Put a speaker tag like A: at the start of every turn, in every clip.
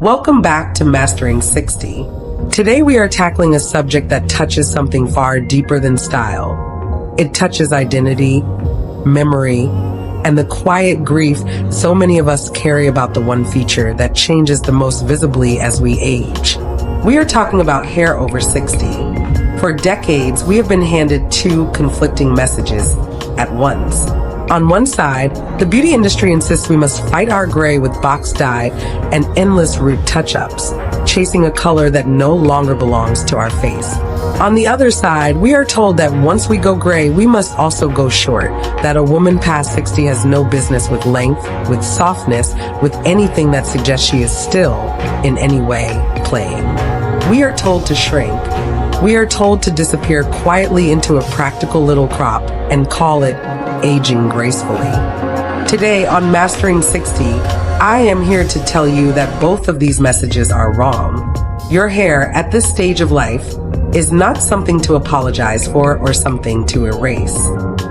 A: Welcome back to Mastering 60. Today we are tackling a subject that touches something far deeper than style. It touches identity, memory, and the quiet grief so many of us carry about the one feature that changes the most visibly as we age. We are talking about hair over 60. For decades, we have been handed two conflicting messages at once. On one side, the beauty industry insists we must fight our gray with box dye and endless root touch-ups, chasing a color that no longer belongs to our face. On the other side, we are told that once we go gray, we must also go short, that a woman past 60 has no business with length, with softness, with anything that suggests she is still, in any way, playing. We are told to shrink. We are told to disappear quietly into a practical little crop and call it aging gracefully. Today on Mastering 60, I am here to tell you that both of these messages are wrong. Your hair at this stage of life is not something to apologize for or something to erase.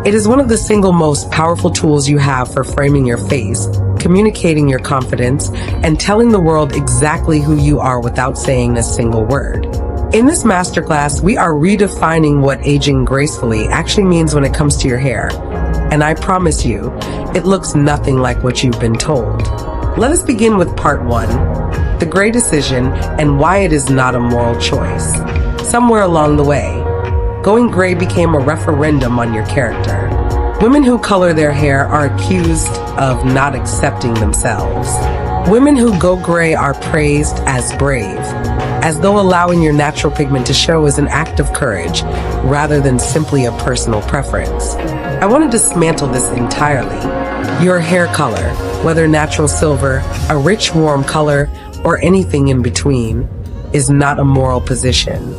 A: It is one of the single most powerful tools you have for framing your face, communicating your confidence, and telling the world exactly who you are without saying a single word. In this masterclass, we are redefining what aging gracefully actually means when it comes to your hair. And I promise you, it looks nothing like what you've been told. Let us begin with part one, the gray decision and why it is not a moral choice. Somewhere along the way, going gray became a referendum on your character. Women who color their hair are accused of not accepting themselves. Women who go gray are praised as brave, as though allowing your natural pigment to show is an act of courage rather than simply a personal preference. I want to dismantle this entirely. Your hair color, whether natural silver, a rich warm color, or anything in between, is not a moral position.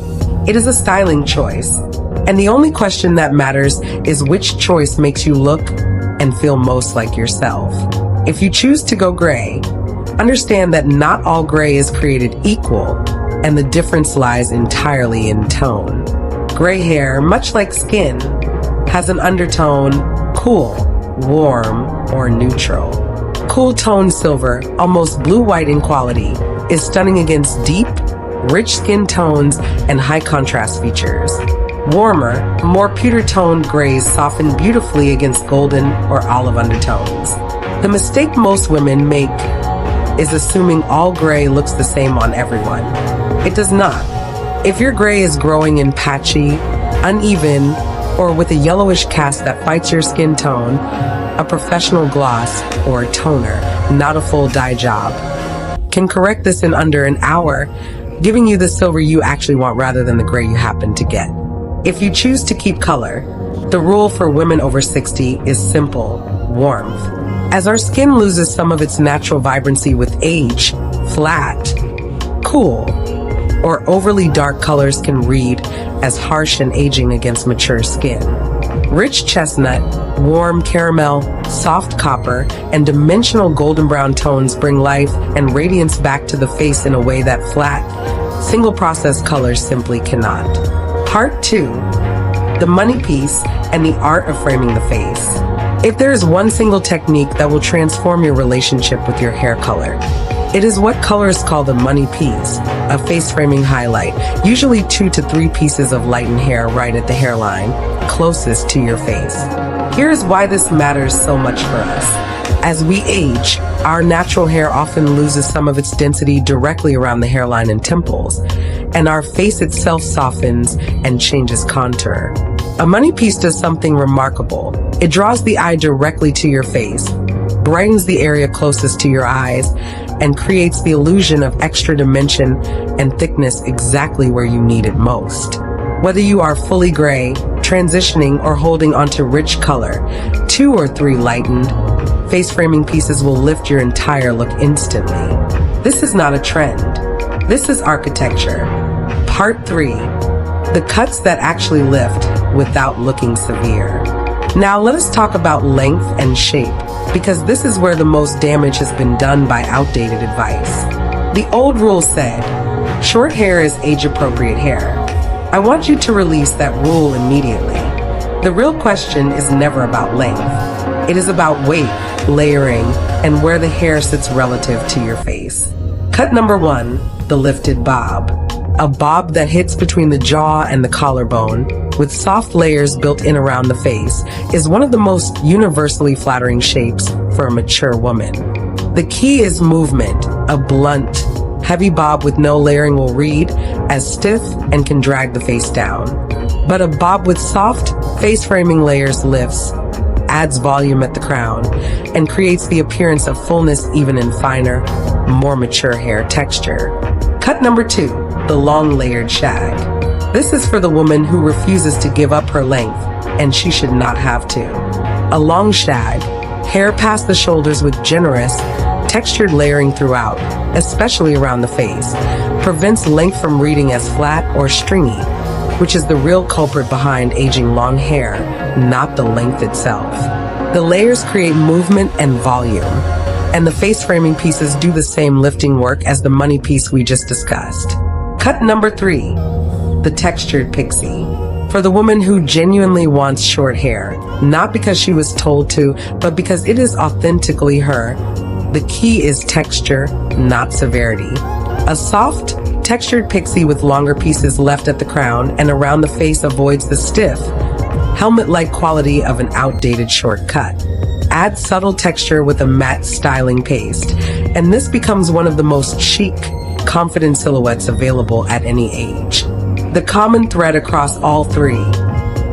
A: It is a styling choice. And the only question that matters is which choice makes you look and feel most like yourself. If you choose to go gray, understand that not all gray is created equal, and the difference lies entirely in tone. Gray hair, much like skin, has an undertone, cool, warm, or neutral. Cool toned silver, almost blue-white in quality, is stunning against deep, rich skin tones and high contrast features. Warmer, more pewter-toned grays soften beautifully against golden or olive undertones. The mistake most women make is assuming all gray looks the same on everyone. It does not. If your gray is growing in patchy, uneven, or with a yellowish cast that fights your skin tone, a professional gloss or a toner, not a full dye job, can correct this in under an hour, giving you the silver you actually want rather than the gray you happen to get. If you choose to keep color, the rule for women over 60 is simple: warmth. As our skin loses some of its natural vibrancy with age, flat, cool, or overly dark colors can read as harsh and aging against mature skin. Rich chestnut, warm caramel, soft copper, and dimensional golden brown tones bring life and radiance back to the face in a way that flat, single-process colors simply cannot. Part 2. The money piece and the art of framing the face. If there is one single technique that will transform your relationship with your hair color, it is what colorists call the money piece, a face framing highlight, usually 2 to 3 pieces of lightened hair right at the hairline, closest to your face. Here's why this matters so much for us. As we age, our natural hair often loses some of its density directly around the hairline and temples, and our face itself softens and changes contour. A money piece does something remarkable. It draws the eye directly to your face, brightens the area closest to your eyes, and creates the illusion of extra dimension and thickness exactly where you need it most. Whether you are fully gray, transitioning, or holding onto rich color, 2 or 3 lightened, face framing pieces will lift your entire look instantly. This is not a trend. This is architecture. Part 3. The cuts that actually lift without looking severe. Now let us talk about length and shape, because this is where the most damage has been done by outdated advice. The old rule said, short hair is age-appropriate hair. I want you to release that rule immediately. The real question is never about length. It is about weight, layering, and where the hair sits relative to your face. Cut number 1, the lifted bob. A bob that hits between the jaw and the collarbone, with soft layers built in around the face, is one of the most universally flattering shapes for a mature woman. The key is movement. A blunt, heavy bob with no layering will read as stiff and can drag the face down. But a bob with soft, face-framing layers lifts, adds volume at the crown, and creates the appearance of fullness even in finer, more mature hair texture. Cut number 2, the long layered shag. This is for the woman who refuses to give up her length, and she should not have to. A long shag, hair past the shoulders with generous, textured layering throughout, especially around the face, prevents length from reading as flat or stringy, which is the real culprit behind aging long hair, not the length itself. The layers create movement and volume, and the face framing pieces do the same lifting work as the money piece we just discussed. Cut number 3, the textured pixie. For the woman who genuinely wants short hair, not because she was told to, but because it is authentically her, the key is texture, not severity. A soft, textured pixie with longer pieces left at the crown and around the face avoids the stiff, helmet-like quality of an outdated short cut. Add subtle texture with a matte styling paste, and this becomes one of the most chic, confident silhouettes available at any age. The common thread across all 3: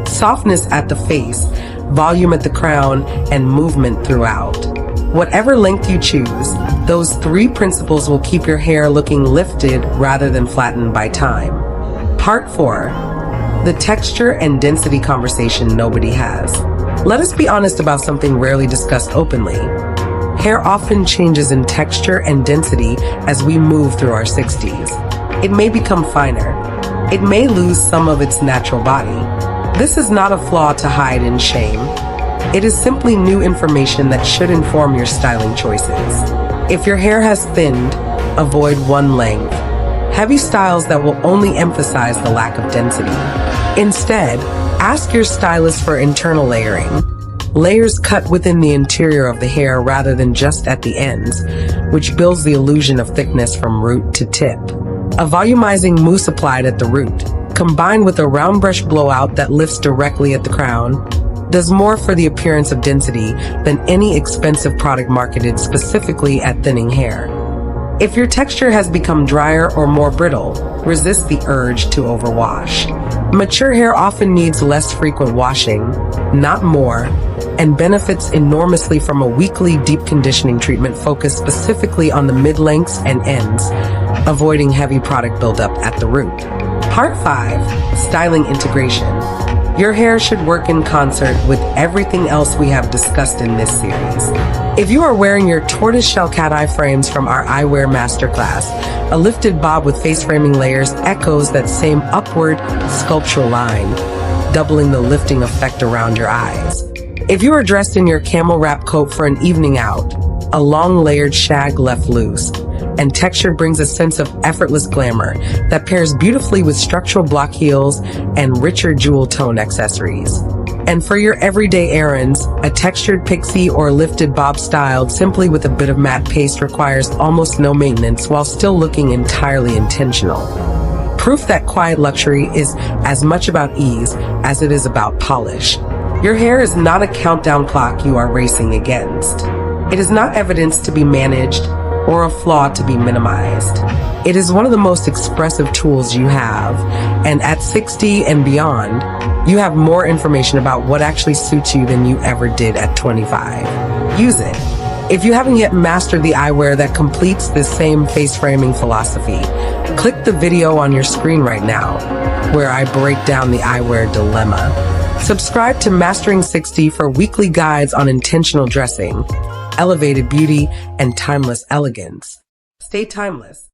A: softness at the face, volume at the crown, and movement throughout. Whatever length you choose, those 3 principles will keep your hair looking lifted rather than flattened by time. Part 4, the texture and density conversation nobody has. Let us be honest about something rarely discussed openly. Hair often changes in texture and density as we move through our 60s. It may become finer. It may lose some of its natural body. This is not a flaw to hide in shame. It is simply new information that should inform your styling choices. If your hair has thinned, avoid one length. Heavy styles that will only emphasize the lack of density. Instead, ask your stylist for internal layering. Layers cut within the interior of the hair rather than just at the ends, which builds the illusion of thickness from root to tip. A volumizing mousse applied at the root, combined with a round brush blowout that lifts directly at the crown, does more for the appearance of density than any expensive product marketed specifically at thinning hair. If your texture has become drier or more brittle, resist the urge to overwash. Mature hair often needs less frequent washing, not more, and benefits enormously from a weekly deep conditioning treatment focused specifically on the mid-lengths and ends, avoiding heavy product buildup at the root. Part 5, styling integration. Your hair should work in concert with everything else we have discussed in this series. If you are wearing your tortoiseshell cat eye frames from our eyewear masterclass, a lifted bob with face framing layers echoes that same upward sculptural line, doubling the lifting effect around your eyes. If you are dressed in your camel wrap coat for an evening out, a long layered shag left loose, and texture brings a sense of effortless glamour that pairs beautifully with structural block heels and richer jewel tone accessories. And for your everyday errands, a textured pixie or lifted bob styled simply with a bit of matte paste requires almost no maintenance while still looking entirely intentional. Proof that quiet luxury is as much about ease as it is about polish. Your hair is not a countdown clock you are racing against. It is not evidence to be managed or a flaw to be minimized. It is one of the most expressive tools you have, and at 60 and beyond, you have more information about what actually suits you than you ever did at 25. Use it. If you haven't yet mastered the eyewear that completes this same face framing philosophy, click the video on your screen right now, where I break down the eyewear dilemma. Subscribe to Mastering 60 for weekly guides on intentional dressing, elevated beauty, and timeless elegance. Stay timeless.